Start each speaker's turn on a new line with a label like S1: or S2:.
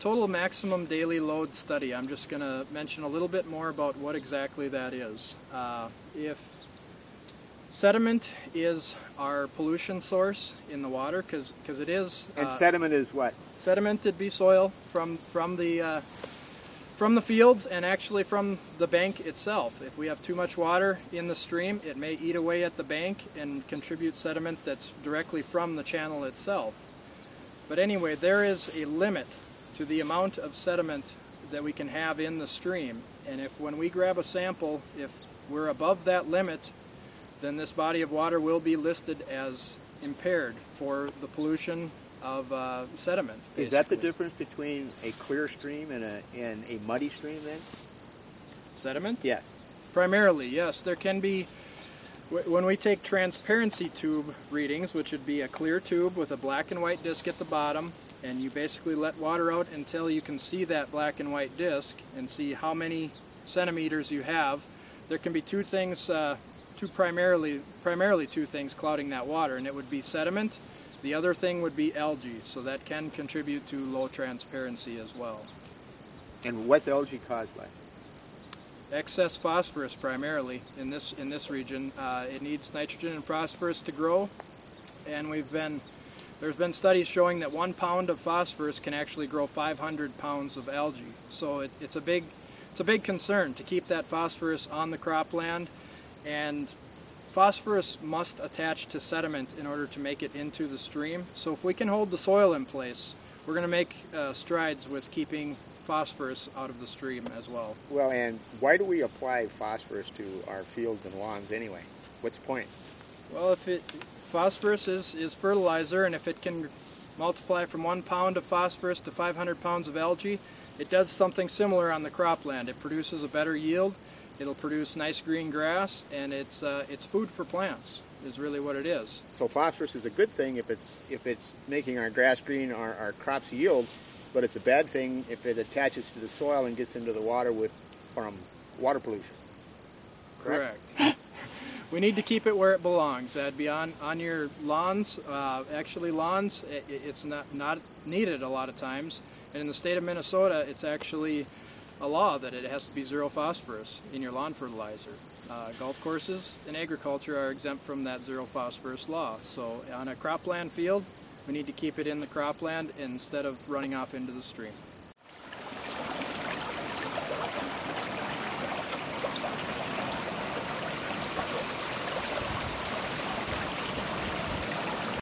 S1: total maximum daily load study. I'm just going to mention a little bit more about what exactly that is. If sediment is our pollution source in the water, because it is.
S2: And sediment is what?
S1: Sediment would be soil from the fields and actually from the bank itself. If we have too much water in the stream, it may eat away at the bank and contribute sediment that's directly from the channel itself. But anyway, there is a limit to the amount of sediment that we can have in the stream. And when we grab a sample, if we're above that limit, then this body of water will be listed as impaired for the pollution of sediment. Basically.
S2: Is that the difference between a clear stream and a muddy stream then?
S1: Sediment?
S2: Yes.
S1: Primarily, yes. There can be, when we take transparency tube readings, which would be a clear tube with a black and white disc at the bottom, and you basically let water out until you can see that black and white disc and see how many centimeters you have. There can be two things, primarily two things clouding that water, and it would be sediment. The other thing would be algae, so that can contribute to low transparency as well.
S2: And what's algae caused by?
S1: Excess phosphorus primarily in this region. It needs nitrogen and phosphorus to grow, and there's been studies showing that 1 pound of phosphorus can actually grow 500 pounds of algae. So it's a big concern to keep that phosphorus on the cropland, and phosphorus must attach to sediment in order to make it into the stream. So if we can hold the soil in place, we're going to make strides with keeping phosphorus out of the stream as well.
S2: Well, and why do we apply phosphorus to our fields and lawns anyway? What's the point?
S1: Well, phosphorus is fertilizer, and if it can multiply from 1 pound of phosphorus to 500 pounds of algae, it does something similar on the cropland. It produces a better yield. It'll produce nice green grass, and it's food for plants is really what it is. So
S2: phosphorus is a good thing if it's making our grass green, our crops yield, but it's a bad thing if it attaches to the soil and gets into the water from water pollution.
S1: Correct. We need to keep it where it belongs. That'd be on your lawns. Actually, lawns, it's not needed a lot of times. And in the state of Minnesota, it's actually a law that it has to be zero phosphorus in your lawn fertilizer. Golf courses and agriculture are exempt from that zero phosphorus law. So on a cropland field, we need to keep it in the cropland instead of running off into the stream.